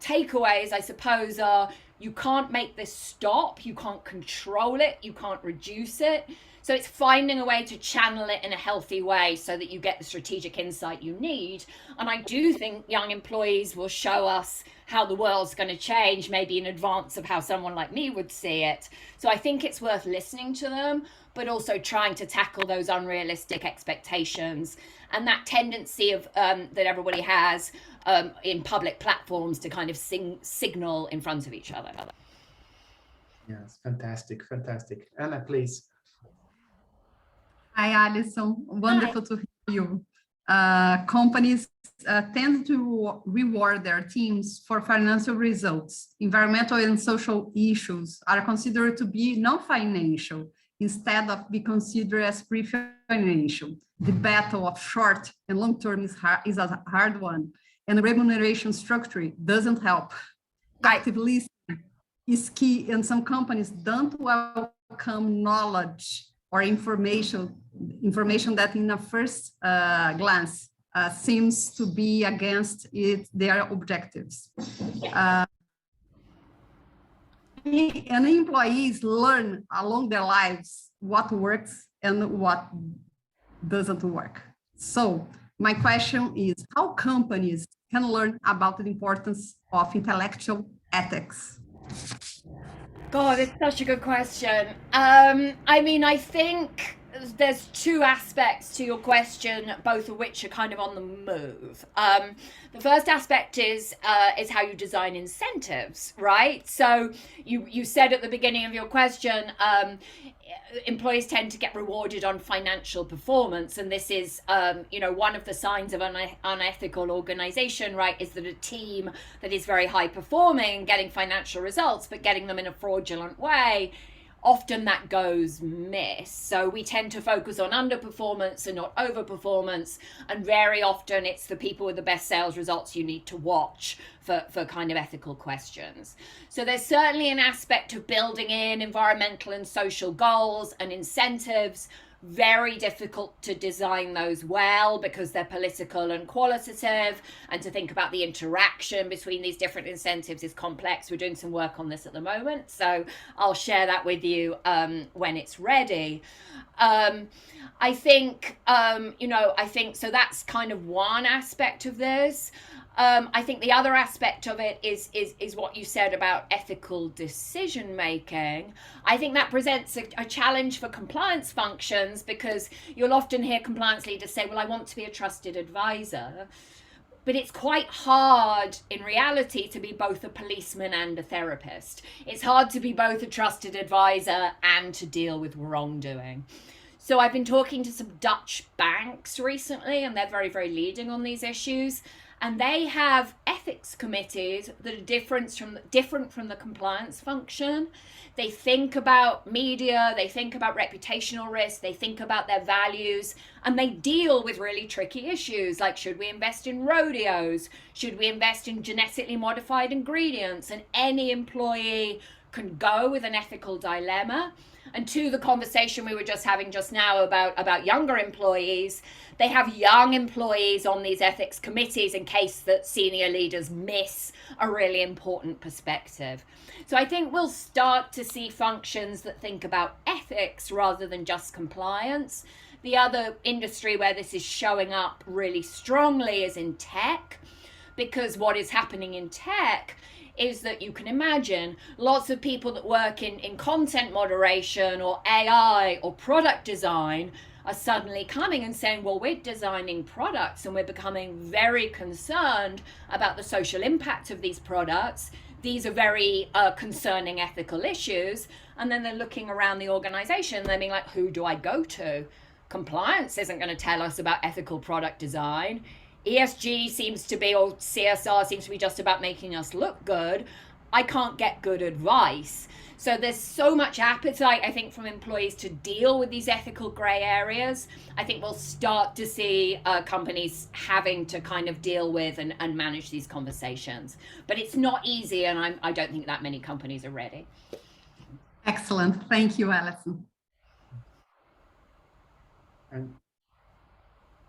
takeaways, I suppose, are you can't make this stop, you can't control it, you can't reduce it. So it's finding a way to channel it in a healthy way so that you get the strategic insight you need. And I do think young employees will show us how the world's going to change, maybe in advance of how someone like me would see it. So I think it's worth listening to them, but also trying to tackle those unrealistic expectations and that tendency of that everybody has in public platforms to kind of signal in front of each other. Yes, fantastic, fantastic. Anna, please. Hi, Alison. Wonderful to hear you. Companies tend to reward their teams for financial results. Environmental and social issues are considered to be non-financial instead of be considered as pre-financial. The battle of short and long term is a hard one, and remuneration structure doesn't help. Active listening is key, and some companies don't welcome knowledge or information that in a first glance seems to be against their objectives. And employees learn along their lives what works and what doesn't work. So my question is, how companies can learn about the importance of intellectual ethics? God, it's such a good question. I mean, I think there's two aspects to your question, both of which are kind of on the move. The first aspect is how you design incentives, right? So you said at the beginning of your question, employees tend to get rewarded on financial performance, and this is one of the signs of an unethical organization, right, is that a team that is very high performing, getting financial results, but getting them in a fraudulent way, often that goes miss. So we tend to focus on underperformance and not overperformance, and very often it's the people with the best sales results you need to watch for kind of ethical questions. So there's certainly an aspect of building in environmental and social goals and incentives. Very difficult to design those well because they're political and qualitative, and to think about the interaction between these different incentives is complex. We're doing some work on this at the moment, so I'll share that with you when it's ready. I think so that's kind of one aspect of this. I think the other aspect of it is what you said about ethical decision making. I think that presents a challenge for compliance functions, because you'll often hear compliance leaders say, well, I want to be a trusted advisor. But it's quite hard in reality to be both a policeman and a therapist. It's hard to be both a trusted advisor and to deal with wrongdoing. So I've been talking to some Dutch banks recently, and they're very, very leading on these issues. And they have ethics committees that are different from the compliance function. They think about media, they think about reputational risk, they think about their values, and they deal with really tricky issues like, should we invest in rodeos? Should we invest in genetically modified ingredients? And any employee can go with an ethical dilemma. And to the conversation we were just having just now about younger employees, they have young employees on these ethics committees in case that senior leaders miss a really important perspective. So I think we'll start to see functions that think about ethics rather than just compliance. The other industry where this is showing up really strongly is in tech, because what is happening in tech is that you can imagine lots of people that work in content moderation or AI or product design are suddenly coming and saying, well, we're designing products and we're becoming very concerned about the social impact of these products. These are very concerning ethical issues. And then they're looking around the organization and they're being like, who do I go to? Compliance isn't going to tell us about ethical product design. ESG seems to be, or CSR seems to be just about making us look good. I can't get good advice. So there's so much appetite, I think, from employees to deal with these ethical gray areas. I think we'll start to see companies having to kind of deal with and manage these conversations. But it's not easy, and I don't think that many companies are ready. Excellent. Thank you, Alison.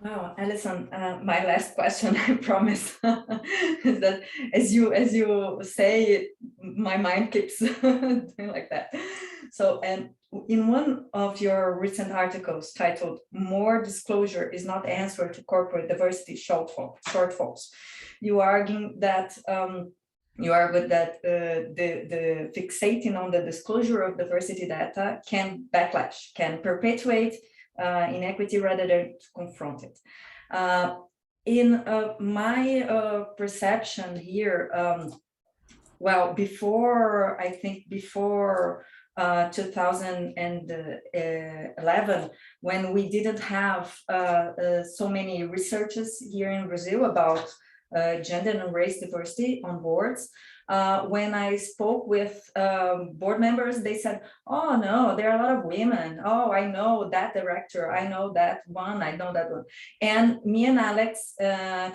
Wow, Alison, my last question, I promise, is that as you say, my mind keeps doing like that. So, and in one of your recent articles titled "More Disclosure is Not the Answer to Corporate Diversity Shortfalls," you argue that the fixating on the disclosure of diversity data can backlash, can perpetuate inequity rather than to confront it. In my perception here, well, before 2011, when we didn't have so many researchers here in Brazil about gender and race diversity on boards, when I spoke with board members, they said, oh no, there are a lot of women. Oh, I know that director. I know that one. I know that one. And me and Alex,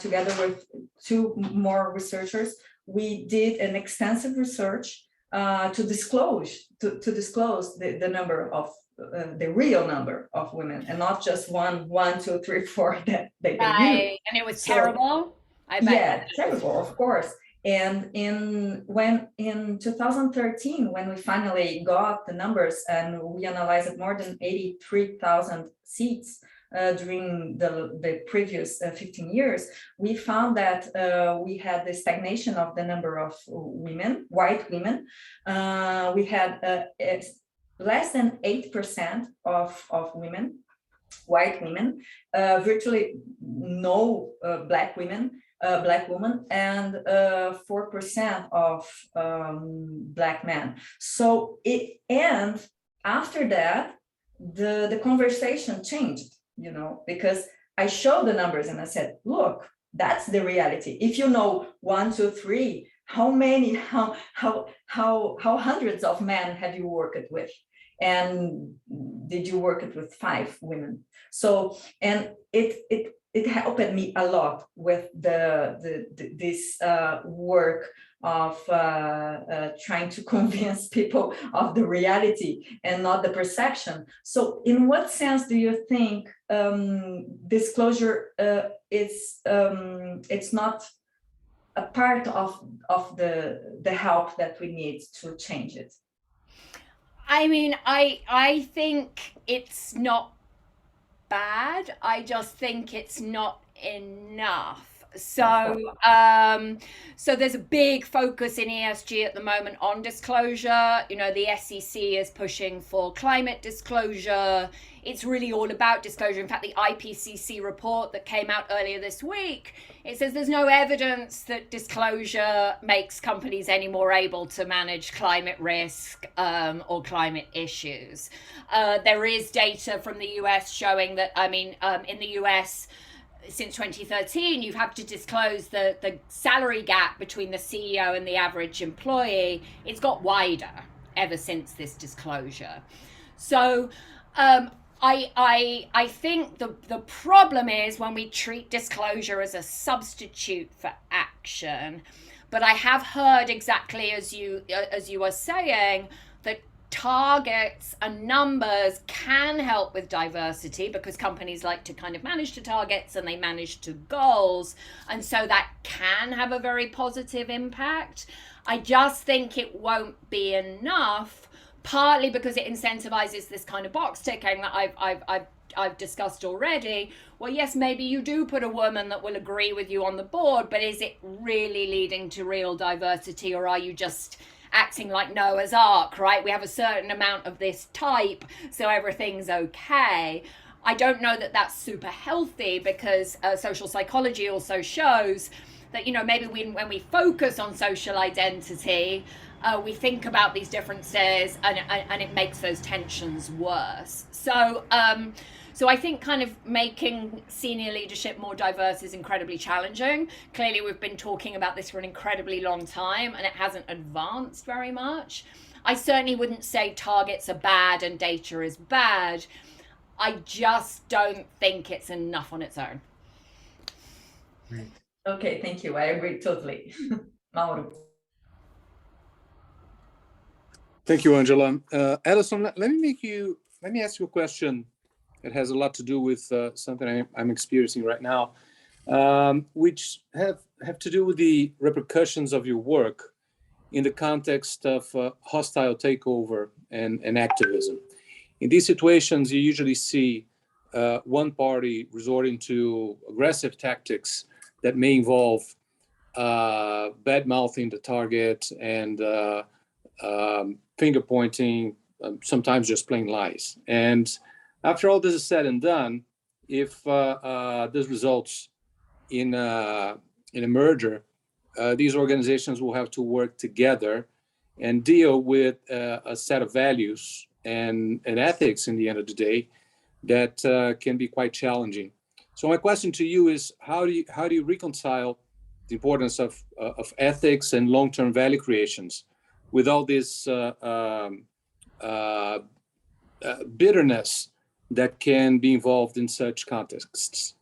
together with two more researchers, we did an extensive research to disclose the number of the real number of women, and not just one, two, three, four that they knew. And it was terrible. I bet. Yeah, terrible, of course. And in 2013, when we finally got the numbers and we analyzed more than 83,000 seats during the previous 15 years, we found that we had the stagnation of the number of women, white women. We had less than 8% of women, white women, virtually no black women. Black woman, and 4% of black men. So and after that, the conversation changed, you know, because I showed the numbers and I said, look, that's the reality. If you know 1, 2, 3, how hundreds of men have you worked with? And did you work with 5 women? So, and it helped me a lot with this work of trying to convince people of the reality and not the perception. So in what sense do you think disclosure is it's not a part of the help that we need to change it? I mean, I think it's not bad. I just think it's not enough. So there's a big focus in ESG at the moment on disclosure. You know, the SEC is pushing for climate disclosure. It's really all about disclosure. In fact, the IPCC report that came out earlier this week, it says there's no evidence that disclosure makes companies any more able to manage climate risk or climate issues. There is data from the US showing that, in the US, since 2013, you have to disclose the salary gap between the CEO and the average employee. It's got wider ever since this disclosure. So I think the problem is when we treat disclosure as a substitute for action. But I have heard exactly as you are saying that targets and numbers can help with diversity because companies like to kind of manage to targets and they manage to goals, and so that can have a very positive impact. I just think it won't be enough, partly because it incentivizes this kind of box ticking that I've discussed already. Well, yes, maybe you do put a woman that will agree with you on the board, but is it really leading to real diversity, or are you just acting like Noah's Ark, right? We have a certain amount of this type, so everything's okay. I don't know that that's super healthy, because social psychology also shows that, you know, maybe when we focus on social identity, we think about these differences and it makes those tensions worse. So I think kind of making senior leadership more diverse is incredibly challenging. Clearly, we've been talking about this for an incredibly long time and it hasn't advanced very much. I certainly wouldn't say targets are bad and data is bad. I just don't think it's enough on its own. Right. Okay, thank you. I agree totally. Mauro. Thank you, Angela. Alison, let me ask you a question It has a lot to do with something I'm experiencing right now, which have to do with the repercussions of your work in the context of hostile takeover and activism. In these situations, you usually see one party resorting to aggressive tactics that may involve bad-mouthing the target and finger pointing, sometimes just plain lies. And after all this is said and done, if this results in a merger, these organizations will have to work together and deal with a set of values and ethics in the end of the day that can be quite challenging. So my question to you is, how do you reconcile the importance of ethics and long-term value creations with all this bitterness that can be involved in such contexts?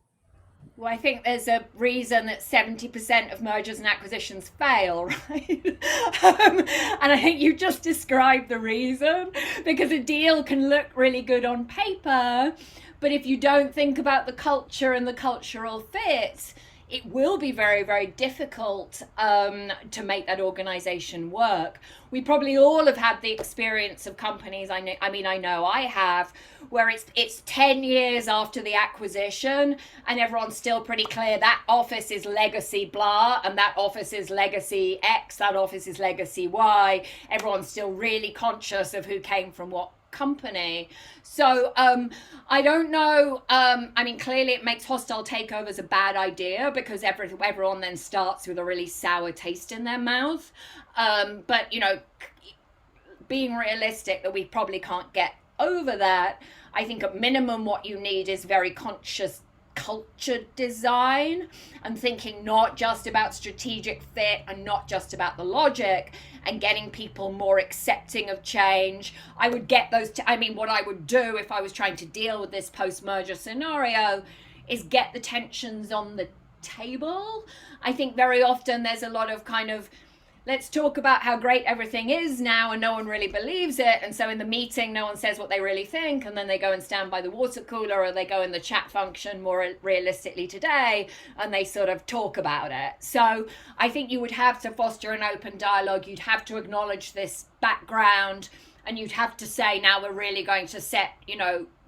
Well, I think there's a reason that 70% of mergers and acquisitions fail, right? And I think you just described the reason, because a deal can look really good on paper, but if you don't think about the culture and the cultural fit, it will be very, very difficult to make that organization work. We probably all have had the experience of companies, I know I have, where it's 10 years after the acquisition and everyone's still pretty clear that office is legacy blah, and that office is legacy X, that office is legacy Y. Everyone's still really conscious of who came from what company. So I don't know. Clearly it makes hostile takeovers a bad idea because everyone then starts with a really sour taste in their mouth. But being realistic that we probably can't get over that, I think at minimum what you need is very conscious culture design and thinking not just about strategic fit and not just about the logic, and getting people more accepting of change. I would get those what I would do if I was trying to deal with this post-merger scenario is get the tensions on the table. I think very often there's a lot of kind of, let's talk about how great everything is now, and no one really believes it. And so in the meeting, no one says what they really think. And then they go and stand by the water cooler, or they go in the chat function more realistically today, and they sort of talk about it. So I think you would have to foster an open dialogue. You'd have to acknowledge this background, and you'd have to say, now we're really going to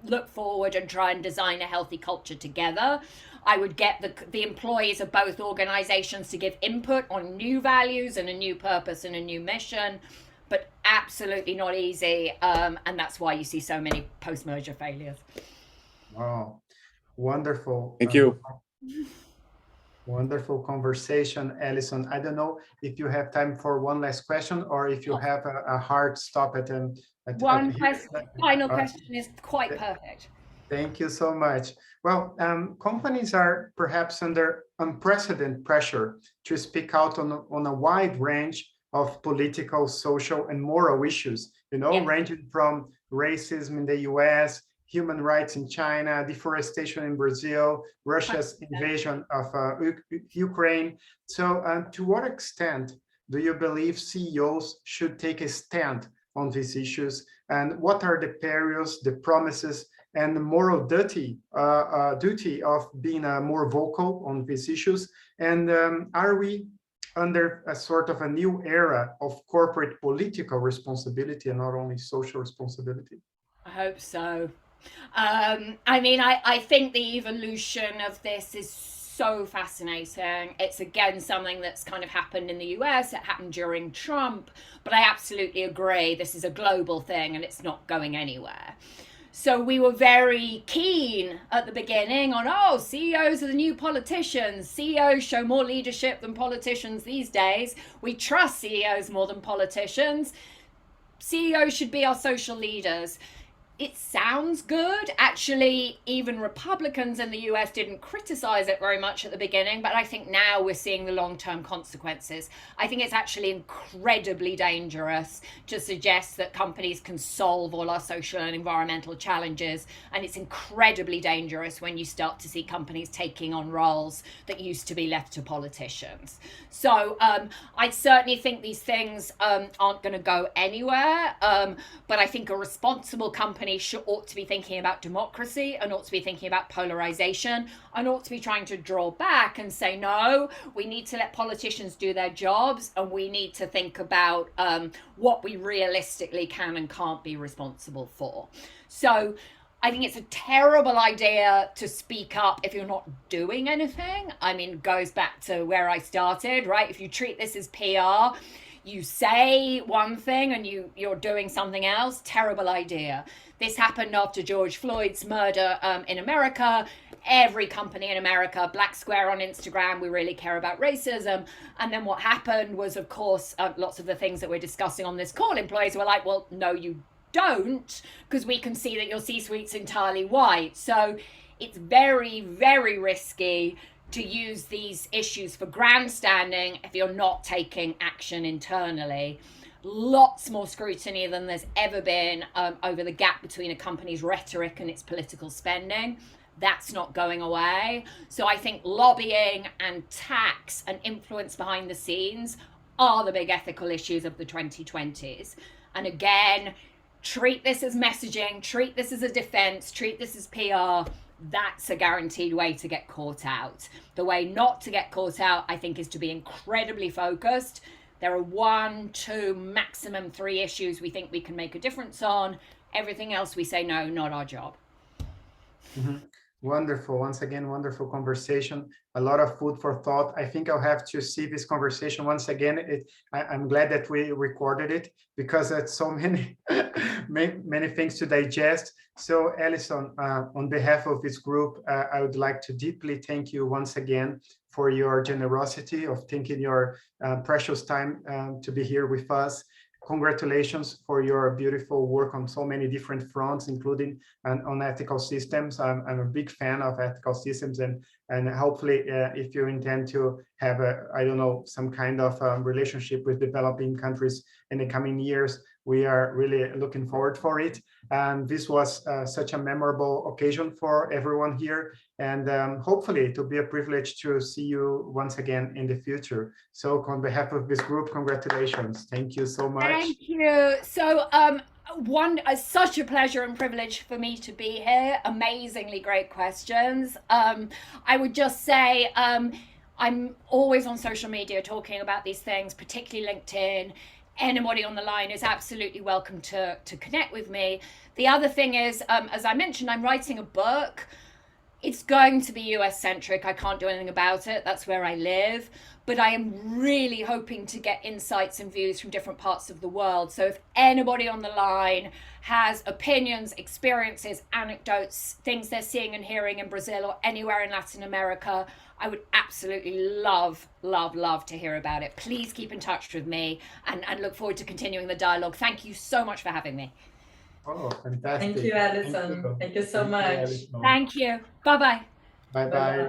look forward and try and design a healthy culture together. I would get the employees of both organizations to give input on new values and a new purpose and a new mission, but absolutely not easy. And that's why you see so many post-merger failures. Wow, wonderful. Thank you. Wonderful conversation, Alison. I don't know if you have time for one last question, or if you have a hard stop at one final question is quite perfect. Thank you so much. Well, companies are perhaps under unprecedented pressure to speak out on a wide range of political, social, and moral issues, ranging from racism in the US, human rights in China, deforestation in Brazil, Russia's invasion of Ukraine. So to what extent do you believe CEOs should take a stand on these issues? And what are the perils, the promises, and the moral duty of being more vocal on these issues? And are we under a sort of a new era of corporate political responsibility and not only social responsibility? I hope so. I think the evolution of this is so fascinating. It's again something that's kind of happened in the US. It happened during Trump, but I absolutely agree. This is a global thing and it's not going anywhere. So we were very keen at the beginning on, CEOs are the new politicians. CEOs show more leadership than politicians these days. We trust CEOs more than politicians. CEOs should be our social leaders. It sounds good. Actually, even Republicans in the US didn't criticize it very much at the beginning, but I think now we're seeing the long-term consequences. I think it's actually incredibly dangerous to suggest that companies can solve all our social and environmental challenges, and it's incredibly dangerous when you start to see companies taking on roles that used to be left to politicians. So I certainly think these things aren't going to go anywhere, but I think a responsible company companies ought to be thinking about democracy and ought to be thinking about polarization and ought to be trying to draw back and say, no, we need to let politicians do their jobs and we need to think about what we realistically can and can't be responsible for. So I think it's a terrible idea to speak up if you're not doing anything. I mean, it goes back to where I started, right? If you treat this as PR, you say one thing and you're doing something else, terrible idea. This happened after George Floyd's murder in America. Every company in America, Black Square on Instagram, we really care about racism. And then what happened was, of course, lots of the things that we're discussing on this call, employees were like, well, no, you don't, because we can see that your C-suite's entirely white. So it's very, very risky to use these issues for grandstanding if you're not taking action internally. Lots more scrutiny than there's ever been over the gap between a company's rhetoric and its political spending. That's not going away. So I think lobbying and tax and influence behind the scenes are the big ethical issues of the 2020s. And again, treat this as messaging, treat this as a defense, treat this as PR. That's a guaranteed way to get caught out. The way not to get caught out, I think, is to be incredibly focused. There are 1, 2, maximum 3 issues we think we can make a difference on. Everything else we say, no, not our job. Mm-hmm. Wonderful. Once again, wonderful conversation. A lot of food for thought. I think I'll have to see this conversation once again. I'm glad that we recorded it because it's so many, many things to digest. So, Alison, on behalf of this group, I would like to deeply thank you once again for your generosity of taking your precious time to be here with us. Congratulations for your beautiful work on so many different fronts, including on ethical systems. I'm a big fan of ethical systems, and hopefully, if you intend to have some kind of relationship with developing countries in the coming years, we are really looking forward for it. And this was such a memorable occasion for everyone here. And hopefully it will be a privilege to see you once again in the future. So on behalf of this group, congratulations. Thank you so much. Thank you. So such a pleasure and privilege for me to be here. Amazingly great questions. I would just say, I'm always on social media talking about these things, particularly LinkedIn. Anybody on the line is absolutely welcome to connect with me. The other thing is, as I mentioned, I'm writing a book. It's going to be US centric. I can't do anything about it. That's where I live. But I am really hoping to get insights and views from different parts of the world. So if anybody on the line has opinions, experiences, anecdotes, things they're seeing and hearing in Brazil or anywhere in Latin America, I would absolutely love, love, love to hear about it. Please keep in touch with me and look forward to continuing the dialogue. Thank you so much for having me. Oh, fantastic. Thank you, Alison. Thank you so much. Thank you. Bye-bye. Bye-bye.